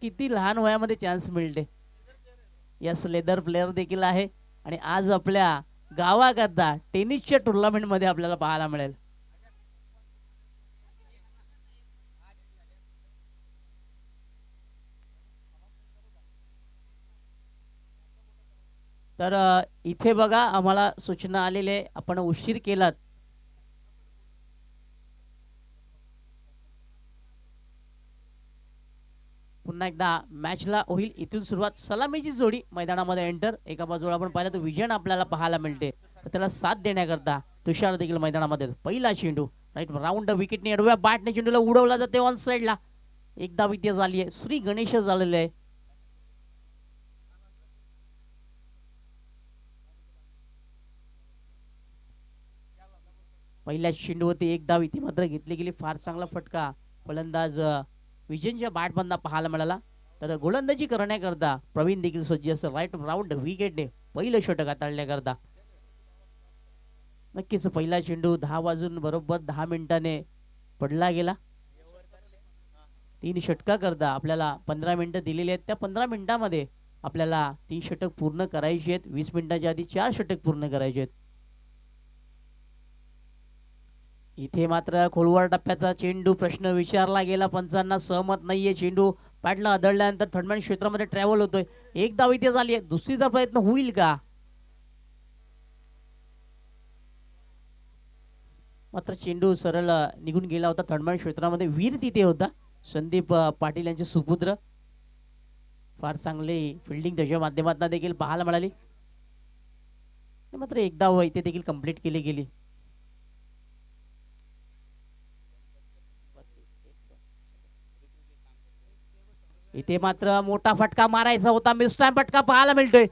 किती लहान वयामध्ये चान्स मिळते. यस, लेदर प्लेअर देखील आहे आणि आज आपल्या गावाकरता टेनिसच्या टुर्नामेंटमध्ये आपल्याला पाहायला मिळेल. तर इथे बघा आम्हाला सूचना आलेली आहे, आपण उशीर केलात. पुन्हा एकदा मॅचला होईल इथून सुरुवात. सलामीची जोडी मैदानामध्ये एंटर. एका बाजूला आपण पाहिलं तर विजन आपल्याला पाहायला मिळते, तर त्याला साथ देण्याकरता तुषार देखील मैदानामध्ये. पहिला चेंडू राईट राऊंड विकेटने अडव्या बॅटने चेंडूला उडवला जाते ऑन साईडला. एकदा विद्या झाली आहे, श्री गणेश झालेले आहे. पहिल्या चेंडूवरती एक धाव इथे मात्र घेतली गेली. फार चांगला फटका फलंदाज विजयच्या बॅटमधला पाहायला मिळाला. तर गोलंदाजी करण्याकरता प्रवीण देखील सज्ज असं. राईट राऊंड विकेटने पहिलं षटक हाताळण्याकरता. नक्कीच पहिला चेंडू 10 वाजून बरोबर 10 मिनिटाने पडला गेला. 3 षटका करता आपल्याला 15 मिनिटं दिलेली आहेत. त्या 15 मिनिटामध्ये आपल्याला 3 षटक पूर्ण करायची आहेत. 20 मिनिटाच्या आधी 4 षटक पूर्ण करायचे आहेत. इथे मात्र खोलवर टप्प्याचा चेंडू प्रश्न विचारला गेला. पंचांना सहमत नाहीये. चेंडू पॅडला आदळल्यानंतर थर्डमॅन क्षेत्रामध्ये ट्रॅव्हल होतोय. एक धाव इथे झाली आहे. दुसरीचा प्रयत्न होईल का? मात्र चेंडू सरळ निघून गेला होता थर्डमॅन क्षेत्रामध्ये. वीर तिथे होता संदीप पाटील यांचे सुपुत्र. फार चांगली फिल्डिंग त्याच्या माध्यमातून देखील पाहायला मिळाली. मात्र एक धाव इथे देखील कंप्लीट केली गेली. इथे मात्र मोठा फटका मारायचा होता. मिस टाइम फटका पाहायला मिळतोय.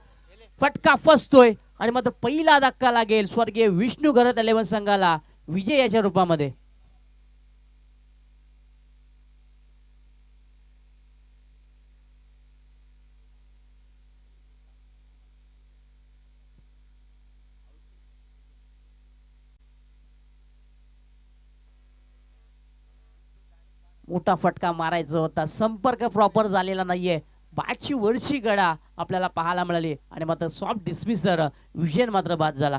फटका फसतोय आणि मात्र पहिला धक्का लागेल स्वर्गीय विष्णू घरत 11 संघाला विजयाच्या रूपामध्ये. मोठा फटका मारायचा होता. संपर्क प्रॉपर झालेला नाहीये. बॅटची वरची गडा आपल्याला पाहायला मिळाली आणि मात्र सॉफ्ट डिस्मिसर विजयन मात्र बाद झाला.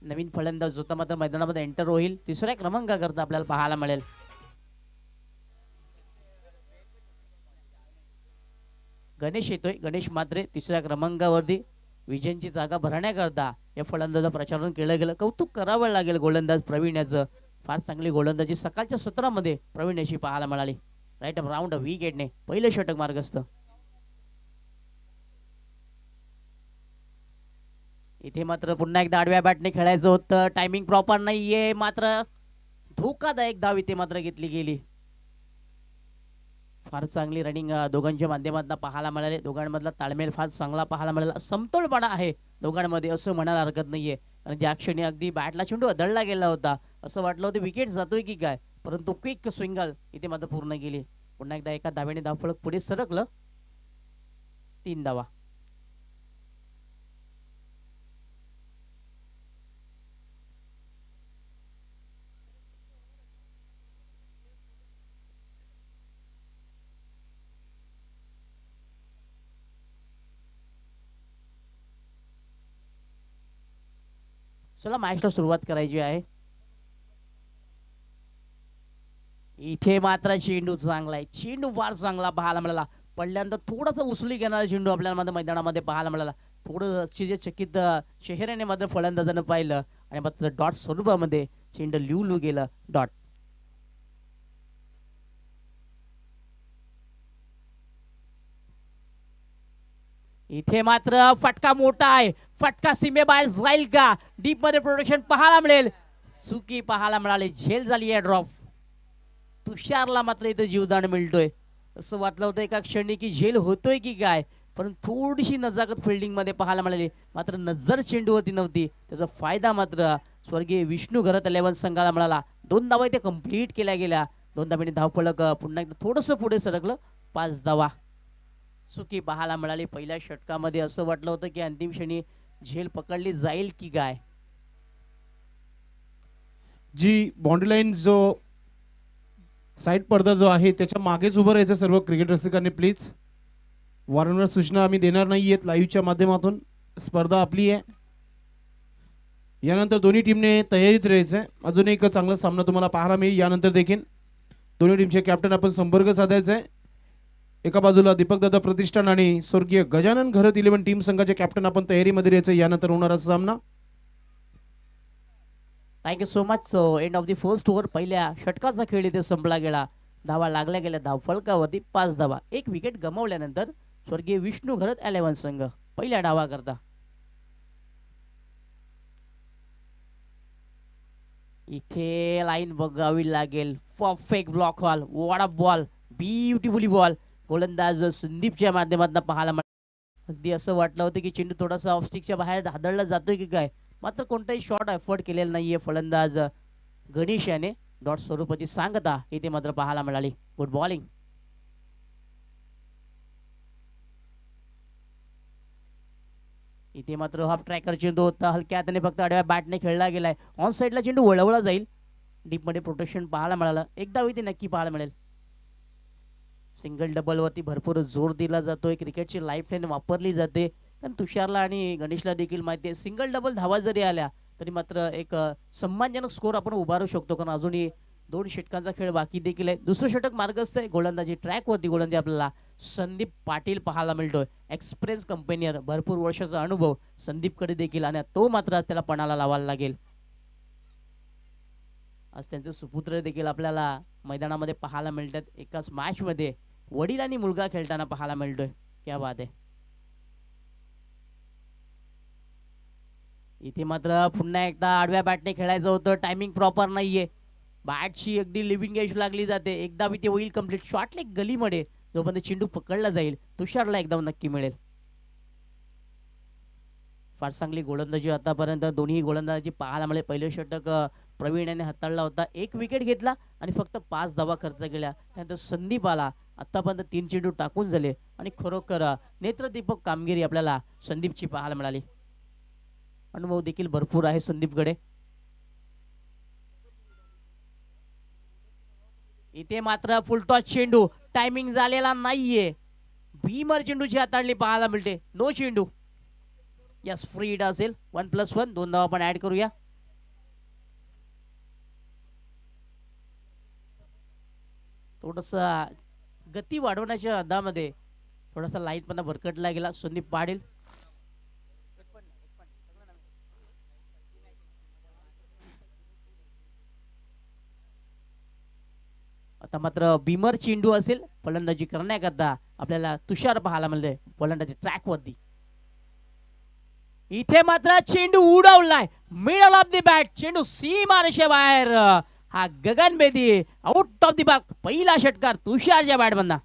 नवीन फलंदाज होता मात्र मैदानामध्ये एंटर होईल. तिसऱ्या क्रमांकाकरता आपल्याला पाहायला मिळेल. गणेश येतोय. गणेश मात्रे तिसऱ्या क्रमांकावरती विजयची जागा भरण्याकरता या फलंदाजा प्रचारण केलं गेलं. कौतुक करावं लागेल गोलंदाज प्रवीण याचं. फार चांगली गोलंदाजी सकाळच्या सत्रामध्ये प्रवीण याची पाहायला मिळाली. राईट राऊंड विकेटने पहिलं षटक मार्गस्थ. इथे मात्र पुन्हा एकदा आडव्या बॅटने खेळायचं होतं. टायमिंग प्रॉपर नाहीये. मात्र धोकादायक धाव इथे मात्र घेतली गेली. फार चांगली रनिंग दोघांच्या माध्यमातून पाहायला मिळाले. दोघांमधला ताळमेळ फार चांगला पाहायला मिळाला. समतोलपणा आहे दोघांमध्ये असं म्हणायला हरकत नाहीये. कारण ज्या क्षणी अगदी बॅटला चेंडू अदळला गेला होता असं वाटलं होतं विकेट जातोय की काय, परंतु क्विक स्विंगल इथे मात्र पूर्ण गेली. पुन्हा एकदा एका धावेने धावफलक पुढे सरकलं. 3 धावा. चला मॅचला सुरुवात करायची आहे. इथे मात्र चेंडू चांगला आहे. चेंडू फार चांगला पाहायला मिळाला. पडल्यानंतर थोडासा उसळी घेणारा चेंडू आपल्याला मात्र मैदानामध्ये पाहायला मिळाला. थोडं चकित चेहऱ्याने मात्र फलंदाजानं पाहिलं आणि मात्र डॉट स्वरूपामध्ये चेंडू लिहू गेलं. डॉट. इथे मात्र फटका मोठा आहे. फटका सीमेबाहेर जाईल का? डीप मध्ये प्रोटेक्शन पाहायला मिळेल. चुकी पाहायला मिळाली. झेल झाली आहे ड्रॉप. तुषारला मात्र इथे जीवदान मिळतोय. असं वाटलं होतं एका क्षणी की झेल होतोय की काय, पण थोडीशी नजाकत फिल्डिंग मध्ये पाहायला मिळाली. मात्र नजर चेंडूवरती नव्हती. त्याचा फायदा मात्र स्वर्गीय विष्णू घरत 11 संघाला मिळाला. 2 धावा इथे कंप्लीट केल्या गेल्या. 2 धावांनी धावफलक पुन्हा एकदा थोडंसं पुढे सरकलं. 5 धावा. चुकी पाहायला मिळाली पहिल्या षटकामध्ये. असं वाटलं होतं की अंतिम क्षणी झेल पकडली जाईल की काय. जी बाउंड्री लाईन जो साईड पडदा जो आहे त्याच्या मागेच उभं राहायचं सर्व क्रिकेट रसिकांनी प्लीज. वारंवार सूचना आम्ही देणार नाही आहेत लाईव्हच्या माध्यमातून. स्पर्धा आपली आहे. यानंतर दोन्ही टीमने तयारीत राहायचं आहे. अजून एक चांगला सामना तुम्हाला पाहायला मिळेल यानंतर देखील. दोन्ही टीमचे कॅप्टन आपण संपर्क साधायचा आहे. एका बाजूला दीपकदादा प्रतिष्ठान आणि स्वर्गीय गजानन घरत 11 टीम संघाचे कॅप्टन आपण तयारीमध्ये राहायचं. यानंतर होणारा सामना. Thank you so much. So end of the first over पहिल्या षटकाचा खेळ इथे संपला गेला. धावा लागल्या गेल्या धावफलकावरती 5 धावा. एक विकेट गमावल्यानंतर स्वर्गीय विष्णू घरत 11 संघ पहिल्या डावा करता. इथे लाईन बघावी लागेल. Perfect block ball, what ball, beautifully ball. गोलंदाज संदीपच्या माध्यमातून पाहायला अगदी असं वाटलं होतं की चेंडू थोडासा ऑफस्टिकच्या बाहेर हादळला जातोय की काय, मात्र कोणताही शॉट एफर्ट केलेला नाहीये फलंदाज गणेश याने. डॉट स्वरूपाची सांगता इथे मात्र पाहायला मिळाली. Good bowling. इथे मात्र हाफ ट्रॅकर चेंडू होता. हलक्या हाताने फक्त आडव्या बॅटने खेळला गेलाय. ऑन साईडला चेंडू वळवला जाईल. डीपमध्ये प्रोटेक्शन पाहायला मिळालं. एकदा इथे नक्की पाहायला मिळेल. सिंगल डबल वरती भरपूर जोर दिला जातोय. क्रिकेटची लाईफ लाईन वापरली जाते. पण तुषारला आणि गणेशला देखील माहिती आहे सिंगल डबल धावा जरी आल्या तरी मात्र एक सम्मानजनक स्कोर आपण उभारू शकतो. कारण अजूनही 2 षटकांचा खेळ बाकी देखील आहे. दुसरं षटक मार्गस्थ आहे. गोलंदाजी ट्रॅकवरती गोलंदाजी आपल्याला संदीप पाटील पाहायला मिळतोय. एक्सपिरियन्स कंपनीवर भरपूर वर्षाचा अनुभव संदीपकडे देखील आणि तो मात्र आज त्याला पणाला लावायला लागेल. आज त्यांचे सुपुत्र देखील आपल्याला मैदानामध्ये पाहायला मिळतात. एकाच मॅच मध्ये वडील आणि मुलगा खेळताना पाहायला मिळतोय. क्या बात आहे. इथे मात्र पुन्हा एकदा आडव्या बॅटने खेळायचं होतं. टायमिंग प्रॉपर नाहीये. बॅटची अगदी लिव्हिंग एज लागली जाते. एकदा ते होईल कम्प्लीट. शॉटले गलीमध्ये जोपर्यंत चेंडू पकडला जाईल तुषारला एकदम नक्की मिळेल. फार चांगली गोलंदाजी आतापर्यंत दोन्ही गोलंदाजी पाहायला मिळेल. पहिलं षटक प्रवीण याने हाताळला होता. 1 विकेट घेतला आणि फक्त 5 धावा खर्च केल्या. त्यानंतर संदीप आला. आतापर्यंत 3 चेंडू टाकून झाले आणि खरोखर नेत्रदीपक कामगिरी आपल्याला संदीपची पाहायला मिळाली. अनुभव देखील भरपूर आहे संदीपकडे. इथे मात्र फुलटॉस चेंडू. टायमिंग झालेला नाहीये. भीमर चेंडूची हाताळली पाहायला मिळते. नो चेंडू. यस फ्री हिट असेल. 1+1 2 धावा आपण ऍड करूया. थोडसा गती वाढवण्याच्या अदामध्ये थोडासा लाईट पण भरकटला गेला. संदीप पाटील आता मात्र भीमर चेंडू असेल. फलंदाजी करण्याकरता आपल्याला तुषार पाहायला मिळते फलंदाजी ट्रॅक वरती. इथे मात्र चेंडू उडवलाय मिडल ऑफ द बॅट. चेंडू सीमारेषे बाहेर. हा गगनभेदी आउट ऑफ द बॅट. पहिला षटकार तुषारच्या बॅट मधला.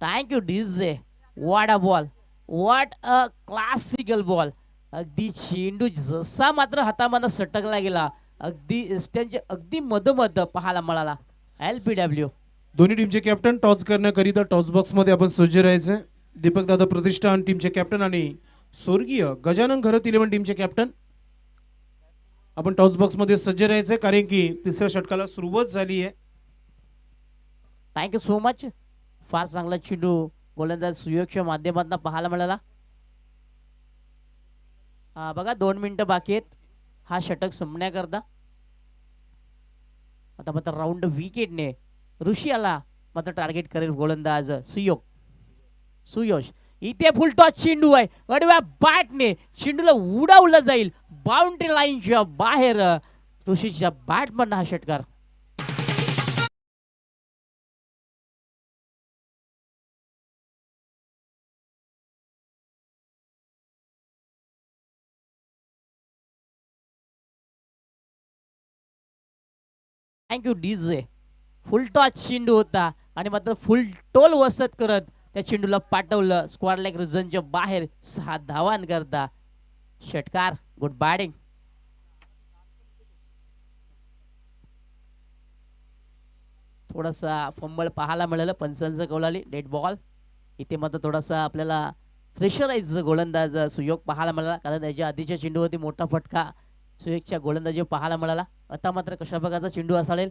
Thank you DJ. What a ball, what a classical ball. अगदी चेंडू जसा मात्र हातामध्ये सटकला गेला, अगदी त्यांचे अगदी मधोमध पाहायला मिळाला. LPW. दोन्ही टीमचे कॅप्टन टॉस करण्याकरिता टॉस बॉक्स मध्ये आपण सज्ज राहायचे. दीपक दादा प्रतिष्ठान टीमचे कॅप्टन आणि स्वर्गीय गजानन घरत 11 टीमचे कॅप्टन आपण टॉस बॉक्स मध्ये सज्ज राहायचे, कारण की तिसऱ्या षटकाला सुरुवात झाली आहे. Thank you so much. फार चांगला चेंडू गोलंदाज सुयोगच्या माध्यमातून पाहायला मिळाला. बघा 2 मिनिटं बाकी आहेत हा षटक संपण्याकरता. आता मात्र राऊंड विकेटने ऋषी आला मात्र टार्गेट करेल गोलंदाज सुयोश. इथे फुल टॉस चेंडू आहे, अडव्या बॅटने चेंडूला उडवलं जाईल बाउंड्री लाईनच्या बाहेर. ऋषीच्या बॅट मधून हा षटकार. Thank you DJ. फुल टॉस चेंडू होता आणि मात्र फुल टोल वसत करत त्या चेंडूला पाठवलं स्क्वेअर लेग रिजनच्या बाहेर. 6 धावांकरता षटकार. Good batting. थोडासा फंबल पाहायला मिळालं पंचांचं कौलाली डेड बॉल. इथे मात्र थोडासा आपल्याला प्रेशराइज गोलंदाज सुयोग पाहायला मिळाला, कारण त्याच्या आधीच्या चेंडूवरती मोठा फटका सुयोगच्या गोलंदाजी पाहायला मिळाला. आता मात्र कशा प्रकारचा चेंडू असावेल.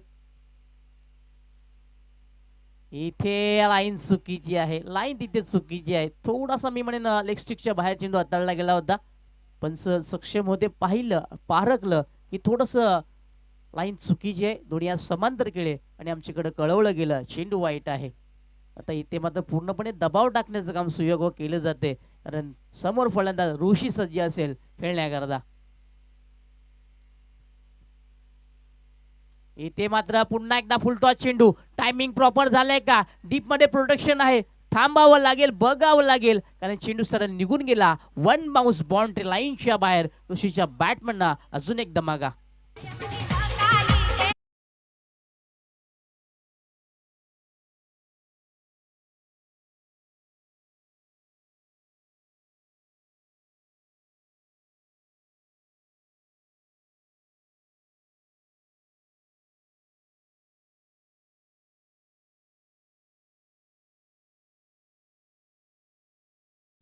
इथे लाईन चुकीची आहे, लाईन तिथे चुकीची आहे. थोडासा मी म्हणेन लेग स्टिकच्या बाहेर चेंडू हाताळला गेला होता, पण सक्षम होते पाहिलं पारखलं की थोडस लाईन चुकीची आहे. दोन्ही आज समांतर केले आणि आमच्याकडे कळवलं गेलं चेंडू वाईट आहे. आता इथे मात्र पूर्णपणे दबाव टाकण्याचं काम सुयोग केलं जाते, कारण समोर फलंदाज ऋषी सज्ज असेल खेळण्याकरता. इथे मात्र पुन्हा एकदा फुल टॉस चेंडू. टायमिंग प्रॉपर झालंय का, डीप मध्ये प्रोटेक्शन आहे, थांबावं लागेल बघावं लागेल, कारण चेंडू सरळ निघून गेला 1 बाउन्स बाउंड्री लाईनच्या बाहेर. ऋषीच्या बॅटमनना अजून एक धमाका.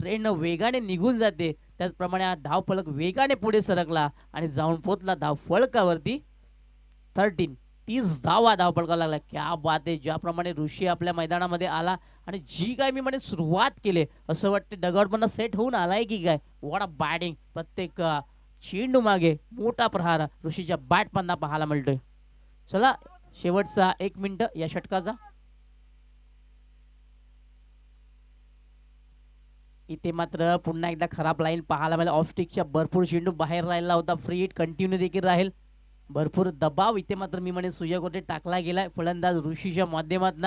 ट्रेन वेगाने निघून जाते त्याचप्रमाणे हा धावफलक वेगाने पुढे सरकला आणि जाऊन पोचला धावफलकावरती. 30 धावा धावफलकाला लागला. क्या बात आहे. ज्याप्रमाणे ऋषी आपल्या मैदानामध्ये आला आणि जी काय मी म्हणे सुरुवात केली असं वाटते डगआउट मधनं सेट होऊन आलाय की काय. What a batting. प्रत्येक चेंडू मागे मोठा प्रहार ऋषीच्या बॅट पन्ना पाहायला मिळतोय. चला शेवटचा 1 मिनिट या षटकाचा. इथे मात्र पुन्हा एकदा खराब लाईन पाहायला मिळाला. ऑफ स्टिकच्या भरपूर चेंडू बाहेर राहिला होता. फ्री हिट कंटिन्यू देखील राहील. भरपूर दबाव इथे मात्र मी म्हणे सुयोगवरती टाकला गेलाय फलंदाज ऋषीच्या माध्यमातून,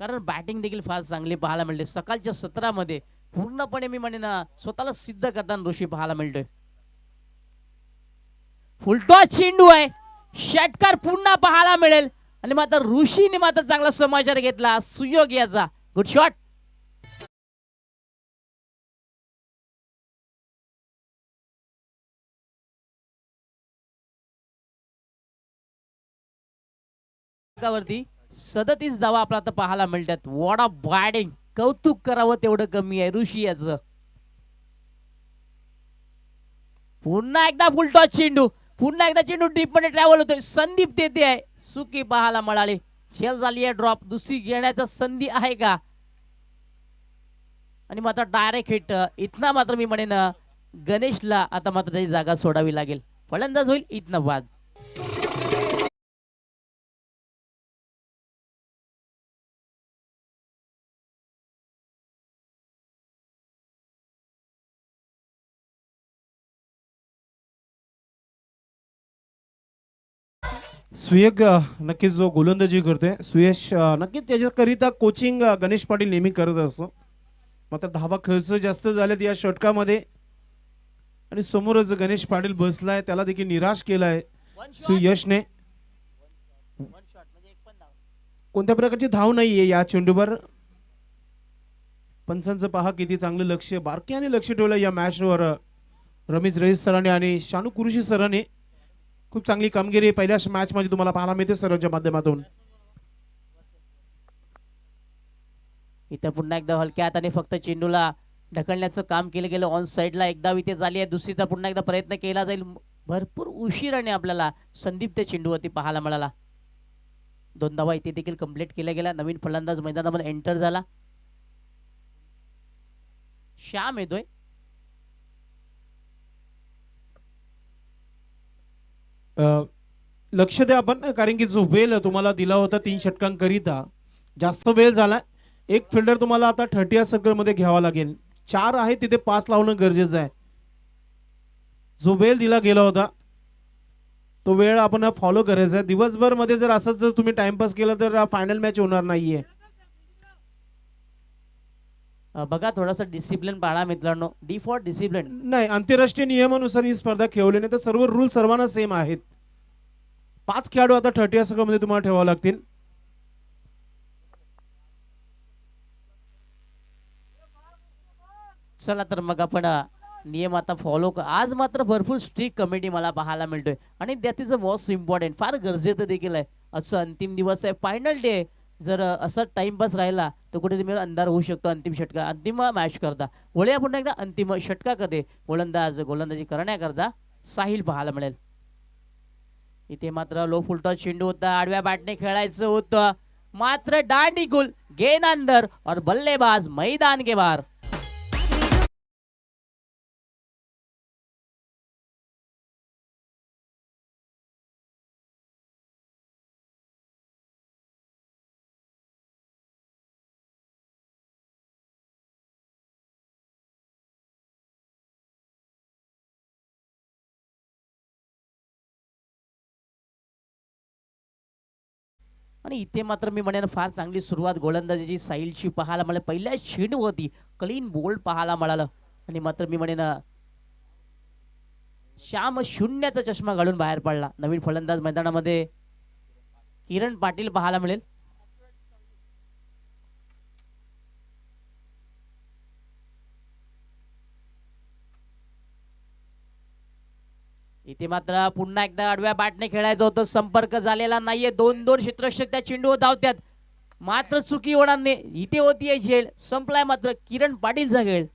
कारण बॅटिंग देखील फार चांगली पाहायला मिळते. सकाळच्या सत्रामध्ये पूर्णपणे मी म्हणे ना स्वतःला सिद्ध करताना ऋषी पाहायला मिळतोय. फुलटॉस चेंडू आहे, षटकार पुन्हा पाहायला मिळेल आणि मात्र ऋषीने मात्र चांगला समाचार घेतला सुयोग याचा. Good shot. वरती 37 धावा आपल्याला आता पाहायला मिळतात. What a batting. कौतुक करावं तेवढं कमी आहे ऋषी याचं. पुन्हा एकदा फुलटॉस चेंडू, पुन्हा एकदा चेंडू डीप मध्ये ट्रॅव्हल होतोय. संदीप तेथे आहे, सुकी पाहायला मिळाली. झेल झाली आहे ड्रॉप. दुसरी घेण्याचा संधी आहे का, आणि मात्र डायरेक्ट हिट. इथना मात्र मी म्हणेन गणेशला आता मात्र त्याची जागा सोडावी लागेल. फलंदाज होईल इथनं बाद. सुयोग नक्कीच जो गोलंदाजी करतोय सुयश नक्कीच त्याच्याकरिता कोचिंग गणेश पाटील नेहमी करत असतो. मात्र धावा खर्च जास्त झालेत या षटकामध्ये आणि समोरच गणेश पाटील बसलाय, त्याला देखील निराश केलाय सुयशने. कोणत्या प्रकारची धाव नाहीये या चेंडूवर. पंचांचं पहा किती चांगलं लक्ष बारक्याने लक्ष ठेवलं या मॅचवर रमेश रईस सरांनी आणि शानू कुरुशी सरांनी खूप चांगली कामगिरी पहिल्या मॅच मध्ये तुम्हाला पाहायला मिळते सरांच्या माध्यमातून. इथं पुन्हा एकदा हलक्या हाताने फक्त चेंडूला ढकलण्याचं काम केलं गेलं. ऑन साईडला एकदा इथे झाली आहे, दुसरीचा पुन्हा एकदा प्रयत्न केला जाईल. भरपूर उशिराने आपल्याला संदीप त्या चेंडूवरती पाहायला मिळाला. 2 धावा इथे देखील कंप्लीट केल्या गेल्या. नवीन फलंदाज मैदानामध्ये एंटर झाला. श्याम येतोय. लक्ष द्या आपण, कारण की जो वेळ तुम्हाला दिला होता 3 षटकांकरिता जास्त वेळ झाला. एक फिल्डर तुम्हाला आता 30 सर्कल मध्ये घ्यावा लागेल. 4 आहे तिथे 5 लावणं गरजेचं आहे. जो वेळ दिला गेला होता तो वेळ आपण फॉलो करायचा आहे. दिवसभर मध्ये जर असंच जर तुम्ही टाइमपास केला तर फायनल मॅच होणार नाहीये. बघा थोडासा डिसिप्लिन पाळा मित्रांनो. D for discipline. नाही, आंतरराष्ट्रीय नियमानुसार ही स्पर्धा खेळवली नाही तर सर्व रूल सर्वांना सेम आहेत. 5 खेळाडू आता 30 सर्कल मध्ये तुम्हाला ठेवावे लागतील. चला तर मग आपण नियम आता फॉलो आज मात्र भरपूर स्ट्रिक्ट कमिटी मला पाहायला मिळतोय आणि that is a most important. फार गरजेचं देखील आहे. असं अंतिम दिवस आहे, फायनल डे. जर असा टाइमपास राहिला तर कुठे मी अंधार होऊ शकतो अंतिम षटका अंतिम मॅच करता. वळूया पुन्हा एकदा अंतिम षटका कधी गोलंदाजी करण्याकरता साहिल पाहायला मिळेल. इथे मात्र लो फुलटॉस चेंडू होता, आडव्या बॅटने खेळायचं होतं, मात्र दांडी गुल गेंद अंदर और बल्लेबाज मैदान के बाहर. आणि इथे मात्र मी म्हणेन फार चांगली सुरुवात गोलंदाजीची साहिलची पाहायला मिळाली. पहिल्या चेंडूवरती क्लीन बोल्ड पाहायला मिळालं आणि मात्र मी म्हणेन श्याम शून्याचा चष्मा घालून बाहेर पडला. नवीन फलंदाज मैदानामध्ये किरण पाटील पाहायला मिळेल. इथे मात्र पुन्हा एकदा आडव्या बॅटने खेळायचं होतं, संपर्क झालेला नाहीये. 2-2 क्षेत्ररक्षक त्या चेंडूवर धावत्यात, मात्र चुकी होणार नाही. इथे होतीये झेल, संपलाय मात्र किरण पाटीलचा खेळ.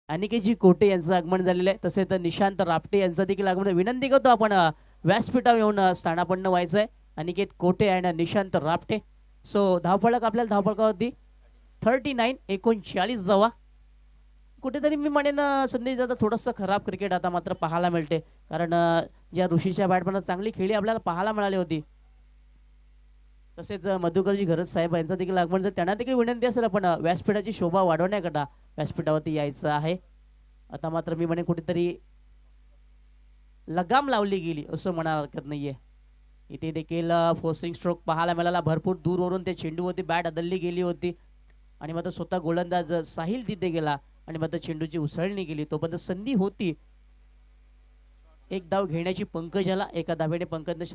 अनिकेतजी कोटे यांचं आगमन झालेलं आहे. तसेच निशांत रापटे यांचं देखील आगमन. विनंती करतो आपण व्यासपीठावर येऊन स्थानापन्न व्हायचं आहे. अनिकेत कोटे आणि निशांत रापटे. सो धावफलक आपल्याला धावफलकावरती 39-39 जावा. कुठेतरी मी म्हणेन संदेश दादा थोडंसं खराब क्रिकेट आता मात्र पाहायला मिळते, कारण ज्या ऋषीच्या बॅटमॅन चांगली खेळी आपल्याला पाहायला मिळाली होती. तसेच मधुकरजी घरत साहेब यांचं देखील आगमन झालं. त्यांना देखील विनंती असेल आपण व्यासपीठाची शोभा वाढवण्याकरता व्यासपीठावरती यायचं आहे. आता मात्र मी म्हणेन कुठेतरी लगाम लावली गेली असं म्हणायला हरकत नाहीये. इथे देखील फोर्सिंग स्ट्रोक पाहायला मिळाला. भरपूर दूरवरून त्या चेंडूवरती बॅट अदलली गेली होती आणि मात्र स्वतः गोलंदाज साहिल तिथे गेला आणि मात्र चेंडूची उसळणी केली. तोपर्यंत संधी होती एक धाव घेण्याची पंकजाला. एका धावेने पंकजने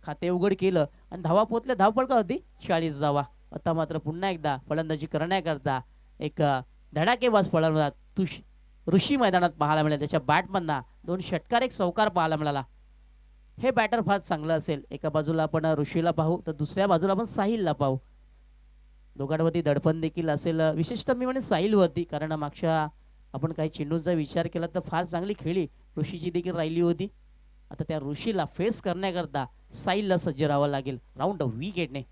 खाते उघड केलं आणि धावा पोचल्या. धावफलका होती 40 धावा. आता मात्र पुन्हा एकदा फलंदाजी करण्याकरता एक धडाकेबाज फलंदाज ऋषी मैदानात पाहायला मिळाला. त्याच्या बॅटमधना 2 षटकार 1 चौकार पाहायला मिळाला. हे बॅटर फार चांगलं असेल. एका बाजूला आपण ऋषीला पाहू तर दुसऱ्या बाजूला आपण साहिलला पाहू. दोघांवरती दडपण देखील असेल, विशेषतः मी म्हणेन साहिलवरती, कारण मागच्या आपण काही चेंडूंचा विचार केला तर फार चांगली खेळी ऋषीची देखील राहिली होती. आता त्या ऋषीला फेस करण्याकरता साहिलला सज्ज राहावं लागेल राऊंड विकेटने.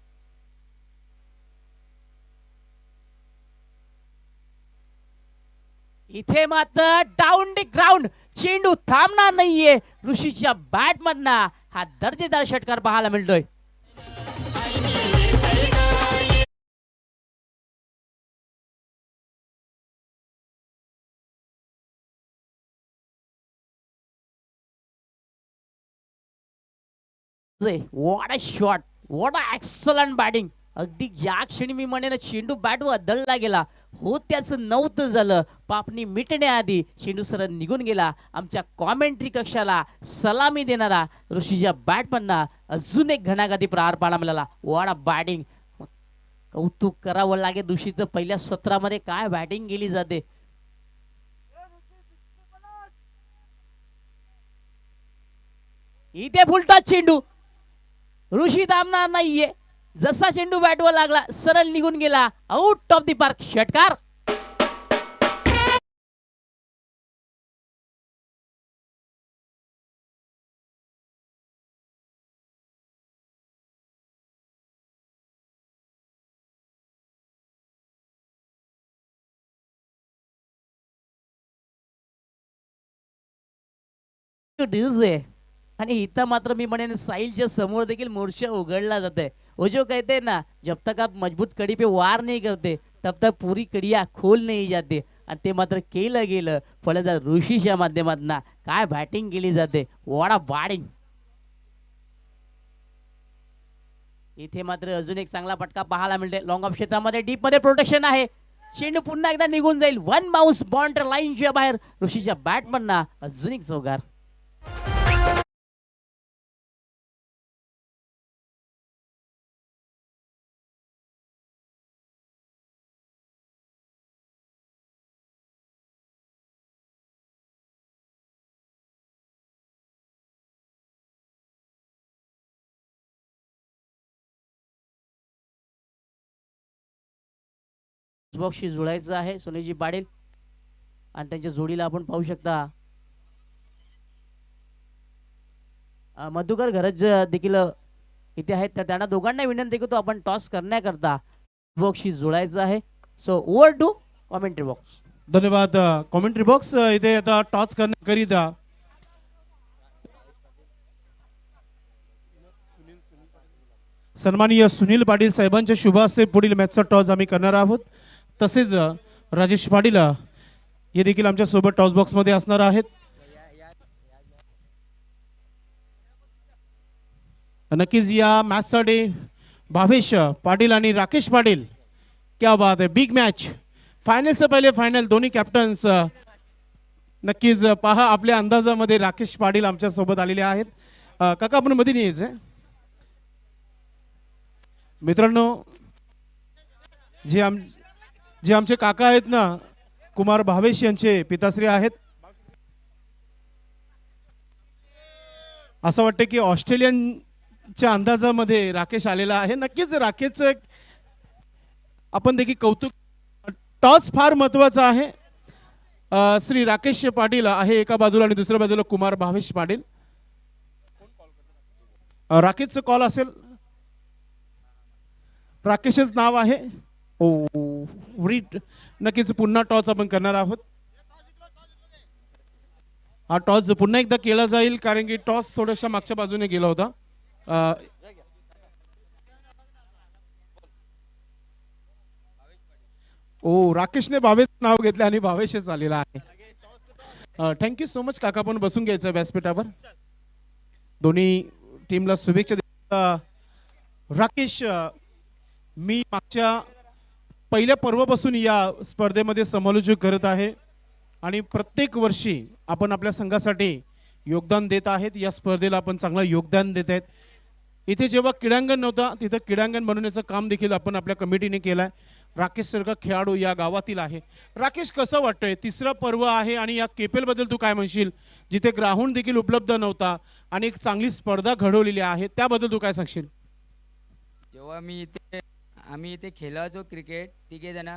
इथे मात्र डाऊन द ग्राउंड चेंडू थांबणार नाहीये. ऋषीच्या बॅटमधना हा दर्जेदार षटकार पाहायला मिळतोय. What a shot, what a excellent batting. अगदी ज्या क्षणी मी म्हणेन चेंडू बॅटवर दळला गेला हो त्याचं नव्हतं झालं. पापणी मिटण्याआधी चेंडू सरळ निघून गेला. आमच्या कॉमेंट्री कक्षाला सलामी देणारा ऋषीच्या बॅटमधनं अजून एक घणाघाती प्रहार पाहायला मिळाला. वाडा बॅटिंग, कौतुक करावं लागेल ऋषीचं. पहिल्या सत्रामध्ये काय बॅटिंग केली जाते. इथे फुलटॉस चेंडू, ऋषी थांबणार नाहीये. जसा चेंडू बॅटवर लागला सरळ निघून गेला. आउट ऑफ द पार्क, षटकार. आहे आणि इथं मात्र मी म्हणेन साहिलच्या समोर देखील मोर्चा उघडला जाते. वो जो कहते हैं ना, जब तक आप मजबूत कड़ी पे वार नहीं करते तब तक पूरी कड़िया खोल नहीं जाते. आणि ते मात्र केलं गेलं. फलंदाज ऋषीच्या माध्यमातून काय बॅटिंग केली जाते. वाडा बॅटिंग. इथे मात्र अजून एक चांगला फटका पाहायला मिळते. लॉंग ऑफ क्षेत्रामध्ये डीप मध्ये प्रोटेक्शन आहे. चेंडू पुन्हा एकदा निघून जाईल. वन बाउन्स बाउंड्री लाईनच्या बाहेर. ऋषीच्या बॅटमधनं अजून एक चौकार. बॉक्सशी जुळायचं आहे सोनेजी पाटील आणि त्यांच्या जोडीला आपण पाहू शकता मधुकर घरज देखील इथे आहेत. तर त्यांना दोघांना विनंती करतो आपण टॉस करण्याकरता बॉक्सशी जुळायचं आहे. So over to commentary box. धन्यवाद. कॉमेंट्री बॉक्स इथे आता टॉस करण्याकरिता सन्माननीय सुनील पाटील साहेबांच्या शुभ हस्ते पुढील मॅचचा टॉस आम्ही करणार आहोत. तसेच राजेश पाटील हे देखील आमच्या सोबत टॉस बॉक्स मध्ये असणार आहेत. नक्कीच या मॅचसाठी भावेश पाटील आणि राकेश पाटील, क्या बात है, बिग मॅच. फायनल से पहिले फायनल दोन्ही कॅप्टन्स. नक्कीच पहा आपल्या अंदाजामध्ये राकेश पाटील आमच्या सोबत आलेले आहेत. काका आपण मध्ये नाही यायचंय मित्रांनो. जे आमचे काका आहेत ना, कुमार भावेश यांचे पिताश्री आहेत. असं वाटतं की ऑस्ट्रेलियनच्या अंदाजामध्ये राकेश आलेला आहे. नक्कीच राकेशचं आपण देखील कौतुक. टॉस फार महत्वाचा आहे. श्री राकेश पाटील आहे एका बाजूला आणि दुसऱ्या बाजूला कुमार भावेश पाटील. राकेशचं कॉल असेल. राकेशच नाव आहे. नक्कीच पुन्हा टॉस आपण करणार आहोत. हा टॉस पुन्हा एकदा केला जाईल कारण की टॉस थोड्याशा मागच्या बाजूने गेला होता. राकेशने भावेश नाव घेतले आणि भावेशच आलेला आहे. थँक्यू सो मच काका. पण बसून घ्यायचं व्यासपीठावर. दोन्ही टीमला शुभेच्छा. राकेश, मी मागच्या पहिल्या पर्वापासून या स्पर्धेमध्ये समालोचक करत आहे आणि प्रत्येक वर्षी आपण आपल्या संघासाठी योगदान देत आहेत. या स्पर्धेला आपण चांगलं योगदान देत आहेत. इथे जेव्हा क्रीडांगण नव्हता तिथं क्रीडांगण बनवण्याचं काम देखील आपण आपल्या कमिटीने केलं आहे. राकेश सारखा खेळाडू या गावातील आहे. राकेश, कसं वाटतंय? तिसरा पर्व आहे आणि या केपेलबद्दल तू काय म्हणशील? जिथे ग्राउंड देखील उपलब्ध नव्हता आणि एक चांगली स्पर्धा घडवलेली आहे, त्याबद्दल तू काय सांगशील? जेव्हा आम्ही इथे खेळायचो क्रिकेट, तिघे जण,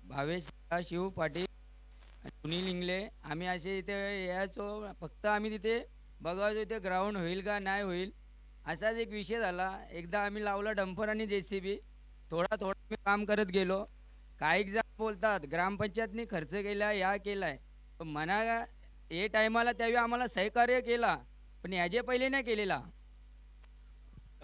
भावेश, शिव पाटील, सुनील इंगले, आम्ही असे इथे यायचो. फक्त आम्ही तिथे बघायचो इथे ग्राउंड होईल का नाही होईल, असाच एक विषय झाला. एकदा आम्ही लावला डंपर आणि JCB. थोडा मी काम करत गेलो. काही जण बोलतात ग्रामपंचायतनी खर्च केला, या केलाय, पण म्हणा ए टायमाला त्यावेळी आम्हाला सहकार्य केला, पण याचे पहिले नाही केलेला.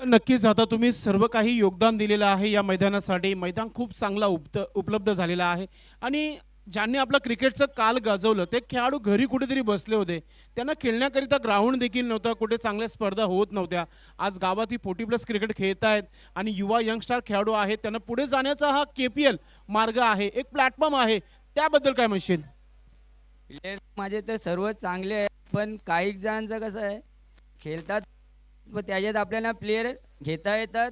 नक्कीच आता तुम्ही सर्व काही योगदान दिलेलं आहे या मैदानासाठी. मैदान खूप चांगला उपलब्ध झालेला आहे आणि ज्यांनी आपलं क्रिकेटचं काल गाजवलं ते खेळाडू घरी कुठेतरी बसले होते. त्यांना खेळण्याकरिता ग्राउंड देखील नव्हतं, कुठे चांगल्या स्पर्धा होत नव्हत्या. आज गावात ही 40+ क्रिकेट खेळत आहेत आणि युवा यंगस्टार खेळाडू आहेत. त्यांना पुढे जाण्याचा हा KPL मार्ग आहे, एक प्लॅटफॉर्म आहे. त्याबद्दल काय म्हणशील? प्लेयर माझे तर सर्व चांगले आहे, पण काही जणांचं कसं आहे, खेळतात व त्याच्यात आपल्याला प्लेयर घेता येतात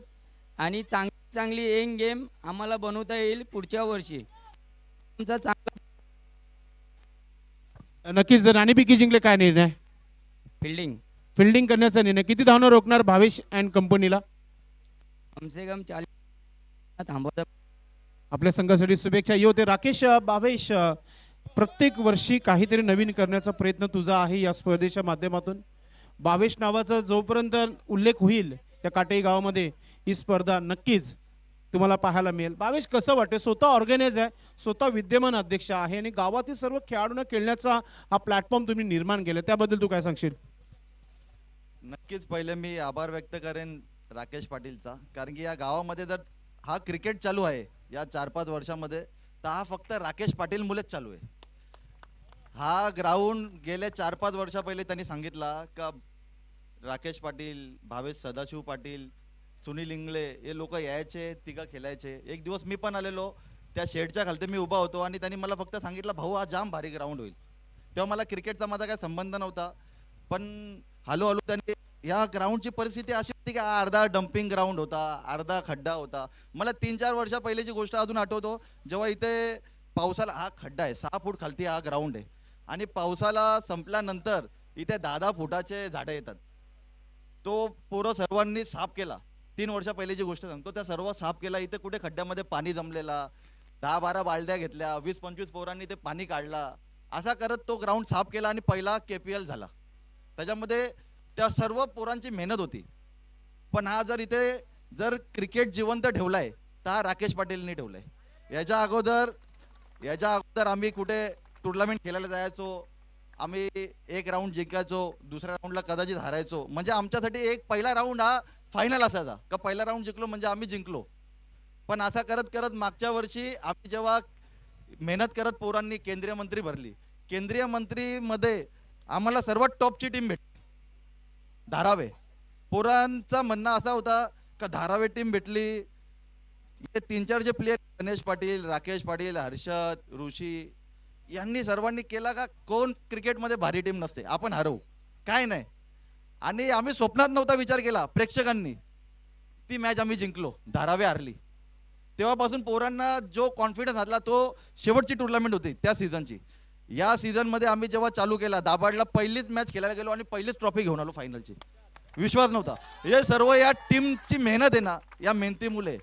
आणि चांगली चांगली एंड गेम आम्हाला बनवता येईल पुढच्या वर्षी. आमचा चांगला नक्कीच. जर आणि बिकी जिंकले काय निर्णय? फिल्डिंग करण्याचा निर्णय. किती धावणं रोखणार भावेश अँड कंपनीला? कमसे कम 40 थांबवता. आपल्या संघासाठी शुभेच्छा. ये होते राकेश. भावेश, प्रत्येक वर्षी काहीतरी नवीन करण्याचा प्रयत्न तुझा आहे या स्पर्धेच्या माध्यमातून. भावेश नावाचा जोपर्यंत उल्लेख होईल या काटेई गावामध्ये ही स्पर्धा नक्कीच तुम्हाला पाहायला मिळेल. भावेश, कसं वाटतं? स्वतः ऑर्गनाइज आहे, स्वतः विद्यमान अध्यक्ष आहे आणि गावातील सर्व खेळाडूंना खेळण्याचा हा प्लॅटफॉर्म तुम्ही निर्माण केला, त्याबद्दल तू काय सांगशील? नक्कीच पहिले मी आभार व्यक्त करेन राकेश पाटीलचा, कारण की या गावामध्ये जर हा क्रिकेट चालू आहे या 4-5 वर्षामध्ये, तर हा फक्त राकेश पाटील मुलेच चालू आहे. हा ग्राउंड गेल्या 4-5 वर्षा पहिले त्यांनी सांगितला का राकेश पाटील, भावेश सदाशिव पाटील, सुनील इंगळे हे लोक यायचे, तिघं खेळायचे. एक दिवस मी पण आलेलो, त्या शेडच्या खालते मी उभा होतो आणि त्यांनी मला फक्त सांगितलं, भाऊ हा जाम भारी ग्राउंड होईल. तेव्हा मला क्रिकेटचा माझा काही संबंध नव्हता, पण हळूहळू त्यांनी या ग्राउंडची परिस्थिती अशी होती की अर्धा डम्पिंग ग्राउंड होता, अर्धा खड्डा होता. मला 3-4 वर्षा पहिल्याची गोष्ट अजून आठवतो, जेव्हा इथे पावसाला, हा खड्डा आहे 6 फूट खालती हा ग्राउंड आहे, आणि पावसाला संपल्यानंतर इथे 10-10 फुटाचे झाडं येतात. तो पोरं सर्वांनी साफ केला. 3 वर्षा पहिल्याची गोष्ट सांगतो, त्या सर्व साफ केला. इथे कुठे खड्ड्यामध्ये पाणी जमलेला, 10-12 बालद्या घेतल्या, 20-25 पोरांनी ते पाणी काढला. असा करत तो ग्राउंड साफ केला आणि पहिला KPL झाला. त्याच्यामध्ये त्या सर्व पोरांची मेहनत होती. पण हा जर इथे जर क्रिकेट जिवंत ठेवलाय तर हा राकेश पाटीलने ठेवलाय. याच्या अगोदर आम्ही कुठे टुर्नामेंट खेळायला जायचो, आम्ही एक राऊंड जिंकायचो, दुसऱ्या राऊंडला कदाचित हारायचो. म्हणजे आमच्यासाठी एक पहिला राऊंड हा फायनल असायचा का पहिला राऊंड जिंकलो म्हणजे आम्ही जिंकलो. पण असा करत करत मागच्या वर्षी आम्ही जेव्हा मेहनत करत पोरांनी केंद्रीय मंत्री भरली, केंद्रीय मंत्रीमध्ये आम्हाला सर्वात टॉपची टीम भेटली, धारावे. पोरांचा म्हणणं असा होता का धारावे टीम भेटली, हे 3-4 जे प्लेयर, गणेश पाटील, राकेश पाटील, हर्षद, ऋषी यांनी सर्वांनी केला का कोण क्रिकेटमध्ये भारी टीम नसते, आपण हरवू, काय नाही. आणि आम्ही स्वप्नात नव्हता विचार केला, प्रेक्षकांनी ती मॅच आम्ही जिंकलो, धारावे हारली. तेव्हापासून पोरांना जो कॉन्फिडन्स आला, तो शेवटची टुर्नामेंट होती त्या सीझनची. या सीझनमध्ये आम्ही जेव्हा चालू केला, दाबाडला पहिलीच मॅच खेळायला गेलो आणि पहिलीच ट्रॉफी घेऊन आलो फायनलची. विश्वास नव्हता. हे सर्व या टीमची मेहनत आहे ना, या मेहनतीमुळे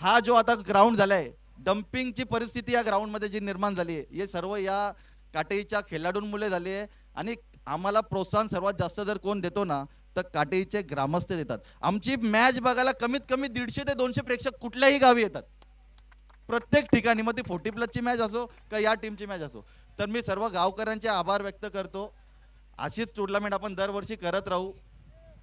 हा जो आता ग्राउंड झालाय, डम्पिंगची परिस्थिती या ग्राउंडमध्ये जी निर्माण झाली आहे, हे सर्व या काटेईच्या खेळाडूंमुळे झाली आहे. आणि आम्हाला प्रोत्साहन सर्वात जास्त जर कोण देतो ना, तर काटेईचे ग्रामस्थ देतात. आमची मॅच बघायला कमीत कमी 150 ते 200 प्रेक्षक कुठल्याही गावी येतात, प्रत्येक ठिकाणी. मग ती 40+ मॅच असो का या टीमची मॅच असो. तर मी सर्व गावकऱ्यांचे आभार व्यक्त करतो. अशीच टुर्नामेंट आपण दरवर्षी करत राहू.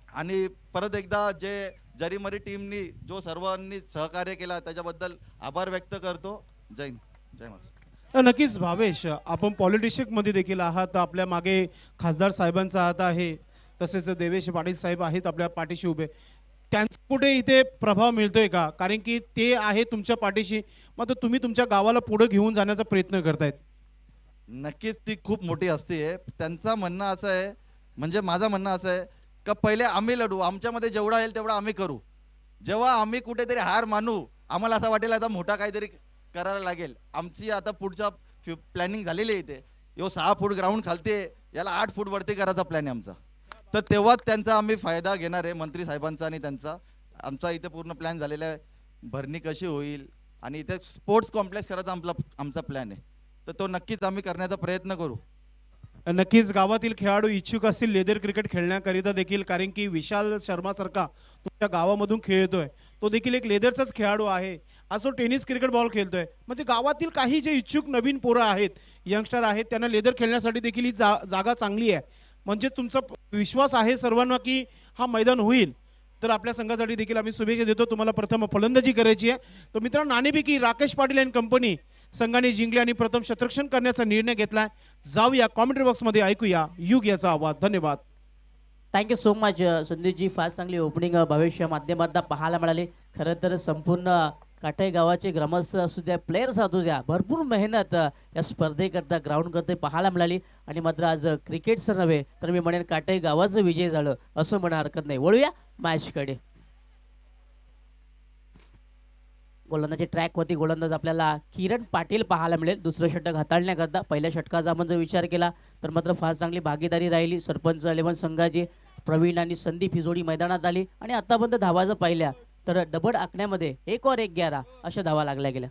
आणि परत एकदा जे जरीमरी टीमनी जो सर्वांनी सहकार्य केला त्याच्याबद्दल आभार व्यक्त करतो. जय हिंद, जय महाराष्ट्र. नक्कीच भावेश, आपण पॉलिटिशियनमध्ये देखील आहात, आपल्या मागे खासदार साहेबांचा हात आहे, तसेच देवेश पाटील साहेब आहेत आपल्या पाठीशी उभे. त्यांचा कुठे इथे प्रभाव मिळतोय का? कारण की ते आहे तुमच्या पाठीशी, मात्र तुम्ही तुमच्या गावाला पुढे घेऊन जाण्याचा प्रयत्न करतायत. नक्कीच ती खूप मोठी हस्ती आहे. त्यांचं म्हणणं असं आहे, म्हणजे माझं म्हणणं असं आहे का पहिले आम्ही लढू, आमच्यामध्ये जेवढा येईल तेवढा आम्ही करू. जेव्हा आम्ही कुठेतरी हार मानू, आम्हाला असं वाटेल आता मोठा काहीतरी करायला लागेल. आमची आता पुढच्या प्लॅनिंग झालेली आहे. इथे 6 फूट ग्राउंड खालते, याला 8 फूट वरती करायचा प्लॅन आहे आमचा. तर तेव्हाच त्यांचा आम्ही फायदा घेणार आहे, मंत्री साहेबांचा आणि त्यांचा. आमचा इथे पूर्ण प्लॅन झालेला आहे, भरणी कशी होईल आणि इथे स्पोर्ट्स कॉम्प्लेक्स करायचा आमचा प्लॅन आहे. तर तो नक्कीच आम्ही करण्याचा प्रयत्न करू. नक्कीच गावातील खेळाडू इच्छुक असतील लेदर क्रिकेट खेळण्याकरिता देखील, कारण की विशाल शर्मासारखा तुमच्या गावामधून खेळतोय, तो देखील एक लेदरचाच खेळाडू आहे. आज तो टेनिस क्रिकेट बॉल खेळतोय. म्हणजे गावातील काही जे इच्छुक नवीन पोरं आहेत, यंगस्टर आहेत, त्यांना लेदर खेळण्यासाठी देखील ही जागा चांगली आहे. म्हणजे तुमचा विश्वास आहे सर्वांना की हा मैदान होईल. तर आपल्या संघासाठी देखील आम्ही शुभेच्छा देतो. तुम्हाला प्रथम फलंदाजी करायची आहे. तर मित्रांनो, नाणेफेकी राकेश पाटील अँड कंपनी संघाने जिंकले आणि प्रथम शतरक्षण करण्याचा निर्णय घेतलाय. जाऊया कॉमेंट्री बॉक्स मध्ये, ऐकूया युग याचा आवाज. धन्यवाद. Thank you so much Sandeepji. फार चांगली ओपनिंग भविष्य माध्यमातून पाहायला मिळाली. खरं तर संपूर्ण काटाई गावाचे ग्रामस्थ असू द्या, प्लेयर्स असू द्या, भरपूर मेहनत या स्पर्धेकरता ग्राउंड करता पाहायला मिळाली. आणि मात्र आज क्रिकेटचं नव्हे तर मी म्हणेन काटाई गावाचं विजय झालं असं म्हणा हरकत नाही. वळूया मॅचकडे. गोलंदाजी ट्रॅकवरती गोलंदाज आपल्याला किरण पाटील पाहायला मिळेल दुसरं षटक हाताळण्याकरता. पहिल्या षटकाचा आपण जर विचार केला तर मात्र फार चांगली भागीदारी राहिली. सरपंच 11 संघाची प्रवीण आणि संदीप ही जोडी मैदानात आली आणि आतापर्यंत धावा जर पाहिल्या तर डबल आखण्यामध्ये 1 और 1 11 अशा धावा लागल्या गेल्या.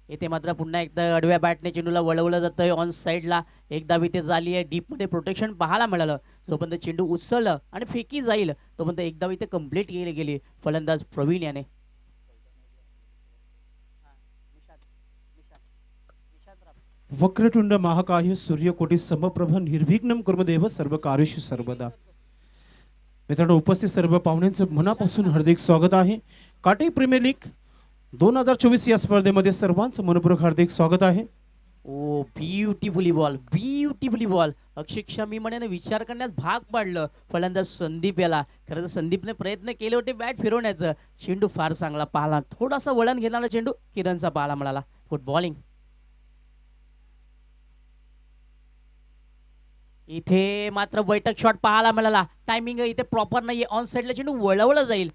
इथे मात्र पुन्हा एकदा अडव्या बॅटने चेंडूला वळवलं जातंय ऑन साईडला. एक धाव इथे झाली आहे. डीपमध्ये प्रोटेक्शन पाहायला मिळालं. जोपर्यंत चेंडू उचललं आणि फेकी जाईल तोपर्यंत एक धाव इथे कंप्लीट केली गेली फलंदाज प्रवीण याने. वक्रतुंड महाकाय सूर्यकोटी समप्रभ निर्विघ्नं कुर्मदेव सर्व कार्येषु सर्वदा. मित्रांनो, उपस्थित सर्व पाहुण्यांचं मनापासून हार्दिक स्वागत आहे. काटाई प्रीमियर लीग 2024 या स्पर्धेमध्ये सर्वांचं मनपूर्वक हार्दिक स्वागत आहे. ओ ब्युटिफुली बॉल, ब्युटिफुली बॉल. अक्षरशः मी म्हणेन विचार करण्यास भाग पाडलं फलंदाज संदीप याला. खरं तर संदीपने प्रयत्न केले होते बॅट फिरवण्याचं. चेंडू फार चांगला पाहिला. थोडासा वळण घेणारा चेंडू किरणचा पाहायला मिळाला. Good bowling. इथे मात्र बैठक शॉट पाहायला मिळाला. टायमिंग इथे प्रॉपर नाहीये. ऑन साईडला चेंडू वळवला जाईल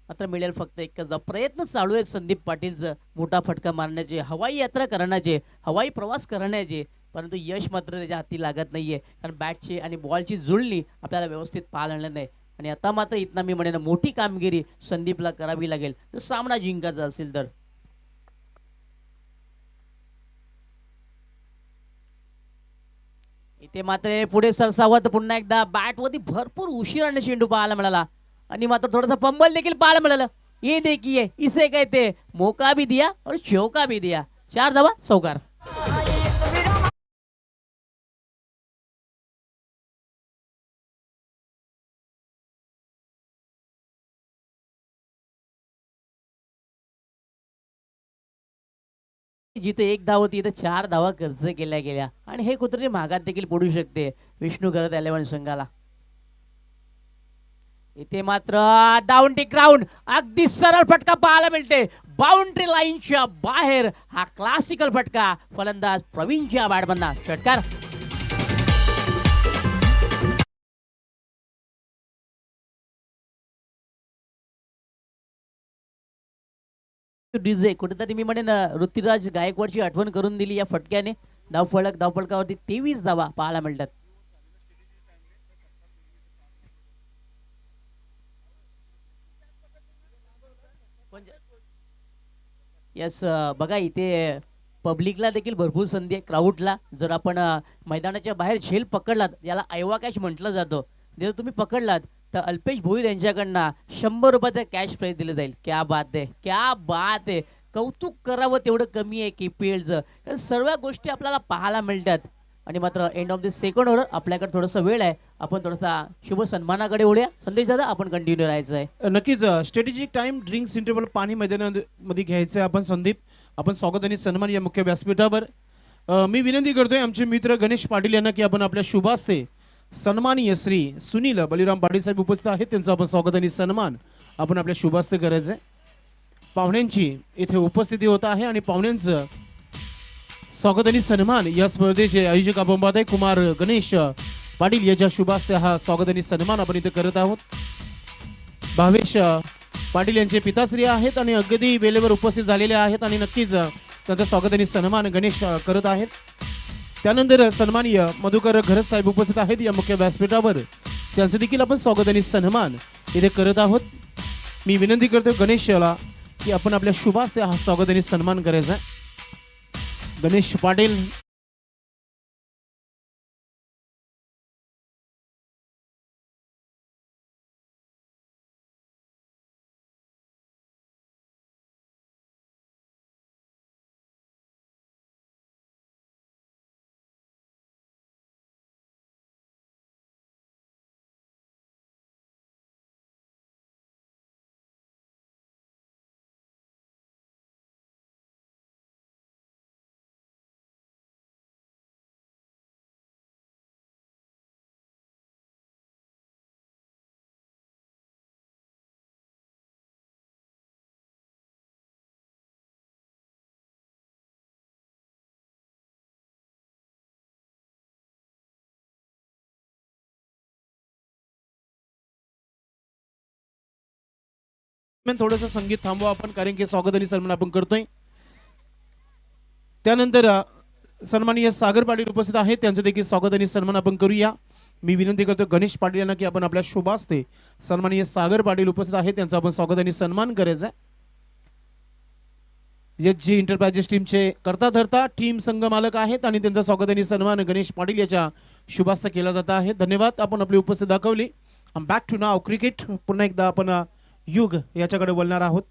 मात्र मिळेल फक्त एकच. प्रयत्न चालू आहेत संदीप पाटीलचं मोठा फटका मारण्याचे, हवाई यात्रा करण्याचे, हवाई प्रवास करण्याचे, परंतु यश मात्र त्याच्या हाती लागत नाहीये. कारण बॅटची आणि बॉलची जुळणी आपल्याला व्यवस्थित पाहायला मिळत नाही. आणि आता मात्र इथनं मी म्हणेन मोठी कामगिरी संदीपला करावी लागेल जर सामना जिंकायचा असेल तर. इथे मात्र पुढे सरसावत पुन्हा एकदा बॅटवरती भरपूर उशिराने चेंडू पाहायला मिळाला आणि मात्र थोडासा पंबल देखील पाहायला मिळालं. ये देखिए इसे कहते मौका भी दिया और चौका भी दिया. 4 धावा चौकार. जिथे 1 धाव होती इथे 4 धावा खर्च केल्या गेल्या आणि हे कुठेतरी महागात देखील पडू शकते विष्णू घरत 11 संघाला. इथे मात्र डाऊन टी ग्राउंड अगदी सरळ फटका पाहायला मिळते. बाउंड्री लाईनच्या बाहेर हा क्लासिकल फटका फलंदाज प्रवीणच्या बॅटमधना. षटकार. डीजे कुठेतरी मी म्हणेन ऋतुराज गायकवाडची आठवण करून दिली या फटक्याने. धावफलकावरती 23 धावा पाहायला मिळतात. यस बघा इथे पब्लिकला देखील भरपूर संधी आहे. क्राऊडला जर आपण मैदानाच्या बाहेर झेल पकडलात, याला ऐवा कॅश म्हटलं जातं, जर तुम्ही पकडलात तर अल्पेश भोईर यांच्याकडनं 100 रुपयाचं कॅश प्राईज दिलं जाईल. क्या बात आहे, क्या बात आहे. कौतुक करावं तेवढं कमी आहे KPLचं. कारण सर्व गोष्टी आपल्याला पाहायला मिळतात. आणि मात्र end of the second over आपल्याकडे थोडासा वेळ आहे. आपण थोडासा शुभ सन्मानाकडे वळूया. संदेश दादा आपण कंटिन्यू राहायचं आहे. नक्कीच स्ट्रॅटेजिक टाइम ड्रिंक्स इंटरव्हल पाणी मैदानामध्ये घ्यायचं आहे. आपण संदीप, आपण स्वागत आणि सन्मान या मुख्य व्यासपीठावर. मी विनंती करतोय आमचे मित्र गणेश पाटील यांना की आपण आपल्या शुभास्ते सन्माननीय श्री सुनील बलिराम पाटील साहेब उपस्थित आहेत, त्यांचं आपण स्वागत आणि सन्मान आपण आपल्या शुभास्ते करायचं आहे. पाहुण्यांची इथे उपस्थिती होत आहे आणि पाहुण्यांचं स्वागत आणि सन्मान या स्पर्धेचे आयोजक आपण पाहत आहे कुमार गणेश पाटील याच्या शुभास्ते हा स्वागत आणि सन्मान आपण इथे करत आहोत. भावेश पाटील यांचे पिताश्री आहेत आणि अगदी वेळेवर उपस्थित झालेले आहेत आणि नक्कीच त्यांचं स्वागत आणि सन्मान गणेश करत आहेत. त्यानंतर सन्माननीय मधुकर घरत साहेब उपस्थित आहेत या मुख्य व्यासपीठावर, त्यांचं देखील आपण स्वागत आणि सन्मान इथे करत आहोत. मी विनंती करतो गणेशला की आपण आपल्या शुभास्ते हा स्वागत आणि सन्मान करायचा. गणेश पाटील बॅट्समॅन थोडंसं संगीत थांबवा आपण, कारण की स्वागत आणि सन्मान आपण करतोय. त्यानंतर सन्माननीय सागर पाटील उपस्थित आहेत, त्यांचं देखील स्वागत आणि सन्मान आपण करूया. मी विनंती करतो गणेश पाटील यांना की आपण आपल्या शुभास्ते सन्माननीय सागर पाटील उपस्थित आहेत, त्यांचा आपण स्वागत आणि सन्मान करायचा आहे. जी एंटरप्राइजेस टीमचे करता धरता टीम संघ मालक आहेत आणि त्यांचा स्वागत आणि सन्मान गणेश पाटील याच्या शुभास्ते केला जात आहे. धन्यवाद, आपण आपली उपस्थिती दाखवली. बॅक टू नाव क्रिकेट. पुन्हा एकदा आपण युग याच्याकडे बोलणार आहोत.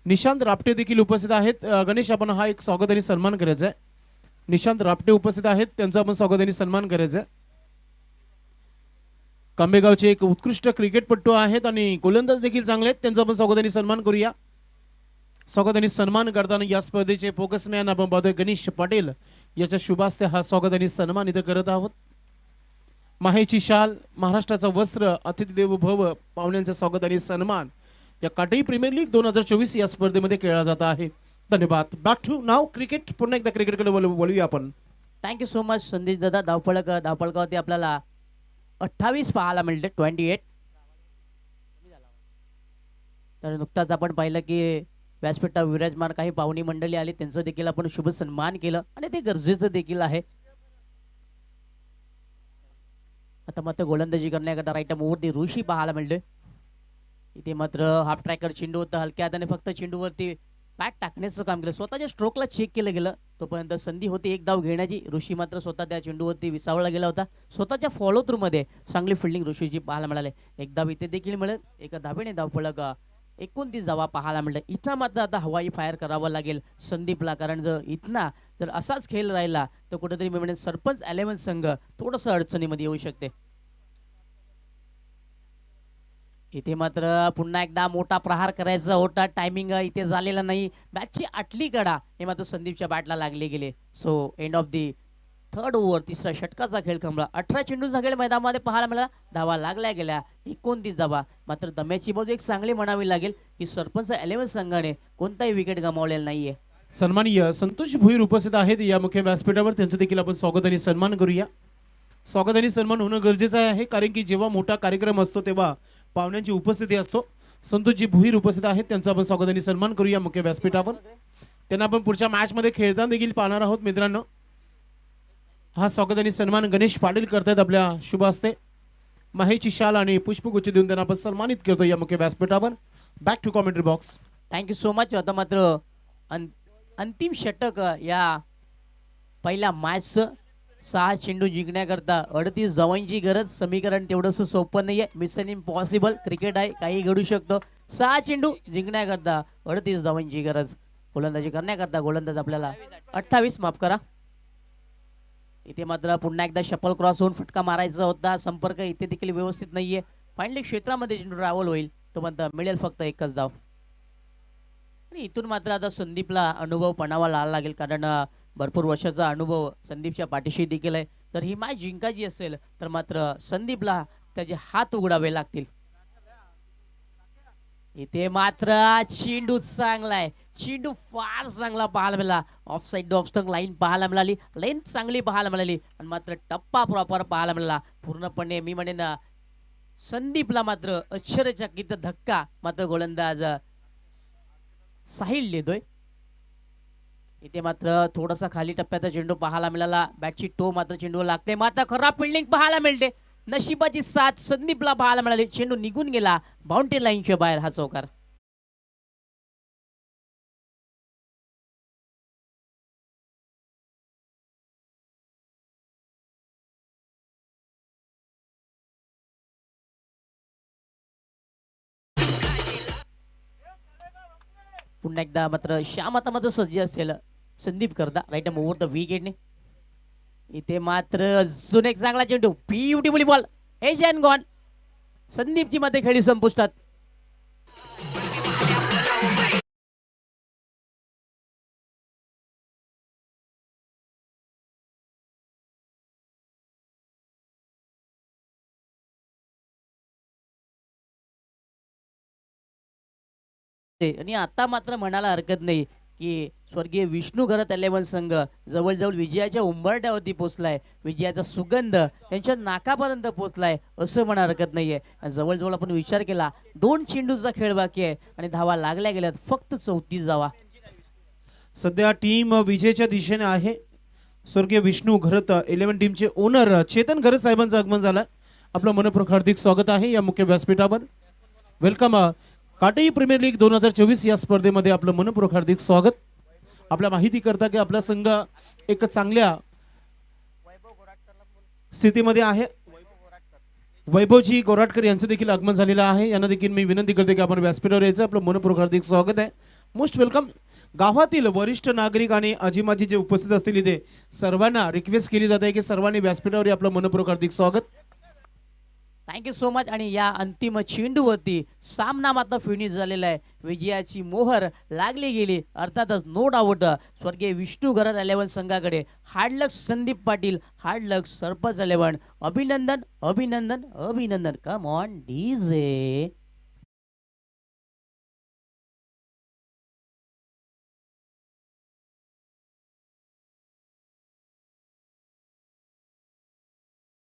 निशांत रापटे देखील उपस्थित आहेत. गणेश, आपण हा एक स्वागत आणि सन्मान करायचा आहे. निशांत रापटे उपस्थित आहेत, त्यांचा आपण स्वागत आणि सन्मान करायचा आहे. कांबेगावचे एक उत्कृष्ट क्रिकेटपटू आहेत आणि गोलंदाज देखील चांगले आहेत, त्यांचा आपण स्वागत आणि सन्मान करूया. स्वागत आणि सन्मान करताना या स्पर्धेचे फोकसमॅन आपण पाहतोय गणेश पाटील याच्या शुभास्ते हा स्वागत आणि सन्मान इथं करत आहोत. माहेची शाल, महाराष्ट्राचं वस्त्र, अतिथी देवो भव, पाहुण्यांचं स्वागत आणि सन्मान या काटई प्रीमियर लीग 2024 या स्पर्धेमध्ये खेळला जात आहे. धन्यवाद. बॅक टू नाव क्रिकेट. पुन्हा एकदा क्रिकेटकडे बोलूया आपण. थँक्यू सो मच संदेश दादा. धावपळकावरती आपल्याला 28 पाहायला मिळते, 28. तर नुकताच आपण पाहिलं की व्यासपीठावर विराजमान काही पाहुणी मंडळी आली, त्यांचं देखील आपण शुभ सन्मान केलं आणि ते गरजेचं देखील आहे. आता मात्र गोलंदाजी करण्याकरता राईट मूवरती ऋषी पाहायला मिळतोय. इथे मात्र हाफ ट्रॅकर चेंडू होतं, हलक्या हाताने फक्त चेंडूवरती बॅट टाकण्याचं काम केलं, स्वतःच्या स्ट्रोकला चेक केलं गेलं. तोपर्यंत संधी होती एक धाव घेण्याची. ऋषी मात्र स्वतः त्या चेंडूवरती विसावला गेला होता. स्वतःच्या फॉलो थ्रू मध्ये चांगली फिल्डिंग ऋषीची पाहायला मिळाली. एक धाव इथे देखील मिळेल. एका धावेने धावपळक 29 धावा पाहायला मिळतात. इथना मात्र आता हवाई फायर करावं लागेल संदीपला, कारण जर असाच खेळ राहिला तर कुठेतरी मी म्हणेन सरपंच 11 संघ थोडंसं अडचणीमध्ये येऊ शकते. इथे मात्र पुन्हा एकदा मोठा प्रहार करायचा होता, टायमिंग इथे झालेला नाही. बॅटची आटली कडा हे मात्र संदीपच्या बॅटला लागले गेले. So end of the third over, तिसरा षटकाचा खेळ थांबला. 18 चेंडूचा खेळ मैदानामध्ये पाहायला मिळाला. धावा लागल्या गेल्या 29 धावा. मात्र दम्याची बाजू एक चांगली म्हणावी लागेल की सरपंच 11 संघाने कोणताही विकेट गमावलेला नाहीये. सन्माननीय संतोष भुईर उपस्थित आहेत या मुख्य व्यासपीठावर, त्यांचं देखील आपण स्वागत आणि सन्मान करूया. स्वागत आणि सन्मान होणं गरजेचं आहे, कारण की जेव्हा मोठा कार्यक्रम असतो तेव्हा पाहुण्यांची उपस्थिती असतो. संतोषजी भुईर उपस्थित आहेत, त्यांचं आपण स्वागत आणि सन्मान करूया मुख्य व्यासपीठावर. त्यांना आपण पुढच्या मॅच मध्ये खेळताना देखील पाहणार आहोत. मित्रांनो, हा स्वागत आणि सन्मान गणेश पाटील करतायत आपल्या शुभ हस्ते. माहेची शाल आणि पुष्पगुच्छ देऊन त्यांना आपण सन्मानित करतो या मुख्य व्यासपीठावर. Back to commentary box. Thank you so much. आता मात्र अंतिम षटक या पहिल्या मॅचचं. 6 चेंडू जिंकण्याकरता 38 धावांची गरज. समीकरण तेवढंसं सोपं नाहीये. मिशन इम्पॉसिबल क्रिकेट आहे, काही घडू शकतो. 6 चेंडू जिंकण्याकरता 38 धावांची गरज. गोलंदाजी करण्याकरता गोलंदाज आपल्याला 28, माफ करा. इथे मात्र पुन्हा एकदा शपल क्रॉस होऊन फटका मारायचा होता. संपर्क इथे देखील व्यवस्थित नाहीये. फायनली क्षेत्रामध्ये चेंडू ट्रॅव्हल होईल, तो पण मिळेल फक्त एकच धाव. आणि इथून मात्र आता संदीपला अनुभव पणावा लागेल, कारण भरपूर वर्षाचा अनुभव संदीपच्या पाठीशी देखील आहे. तर ही मॅच जिंकायची असेल तर मात्र संदीपला त्याचे हात उघडावे लागतील. इथे मात्र चेंडू चांगला आहे, चेंडू फार चांगला पाहायला मिळाला. Of side off stump line पाहायला मिळाली, लाईन चांगली पाहायला मिळाली आणि मात्र टप्पा प्रॉपर पाहायला मिळाला. पूर्णपणे मी म्हणेन संदीपला मात्र आश्चर्यचकित धक्का मात्र गोलंदाज साहिल देतोय. इथे मात्र थोडासा खाली टप्प्याचा चेंडू पाहायला मिळाला. बॅटची टो मात्र चेंडू लागते, मात्र खराब फिल्डिंग पाहायला मिळते. नशिबाची साथ संदीपला पाहायला मिळाली. चेंडू निघून गेला बाउंड्री लाईनच्या बाहेर. हा चौकार. पुन्हा एकदा मात्र श्याम आता मात्र सज्ज असेल संदीप करता राईट ओव्हर द विकेटने. इथे मात्र अजून एक चांगला चेंडू, beautifully ball, edge and gone. संदीपची मध्ये खेळी संपुष्टात. आणि आता मात्र म्हणायला हरकत नाही की स्वर्गीय विष्णू घरत 11 संघ जवळजवळ विजयाच्या उंबरठ्यावरती पोचलाय. विजयाचा सुगंध त्यांच्या नाकापर्यंत पोचलाय असं म्हणा हरकत नाहीये. आणि जवळजवळ आपण विचार केला 2 चेंडूचा खेळ बाकी आहे आणि धावा लागल्या गेल्यात फक्त 34 धावा. सध्या टीम विजयच्या दिशेने आहे. स्वर्गीय विष्णू घरत 11 टीमचे ओनर चेतन घरत साहेबांचं आगमन झालं. आपलं मनपूर्वक हार्दिक स्वागत आहे या मुख्य व्यासपीठावर. वेलकम. काटेई प्रीमियर लीग 2024 या स्पर्धेमध्ये आपलं मनपूर्वक हार्दिक स्वागत. आपल्या माहिती करता की आपला संघ एक चांगल्या स्थितीमध्ये आहे. वैभवजी गोराटकर यांचं देखील आगमन झालेलं आहे. यांना देखील मी विनंती करते की आपण व्यासपीठावर यायचं. आपलं मनपूर्वक हार्दिक स्वागत आहे. Most welcome. गावातील वरिष्ठ नागरिक आणि आजीमाजी जे उपस्थित असतील इथे सर्वांना रिक्वेस्ट केली जाते की सर्वांनी व्यासपीठावर या. आपलं मनपूर्वक हार्दिक स्वागत. Thank you so much. आणि या अंतिम चेंडूवरती सामना मात्र फिनिश झालेला आहे. विजयाची मोहर लागली गेली. अर्थातच नो डाऊट स्वर्गीय विष्णू घरत 11 संघाकडे हार्ड लक संदीप पाटील, हार्ड लक सरपंच 11. अभिनंदन अभिनंदन अभिनंदन. Come on DJ.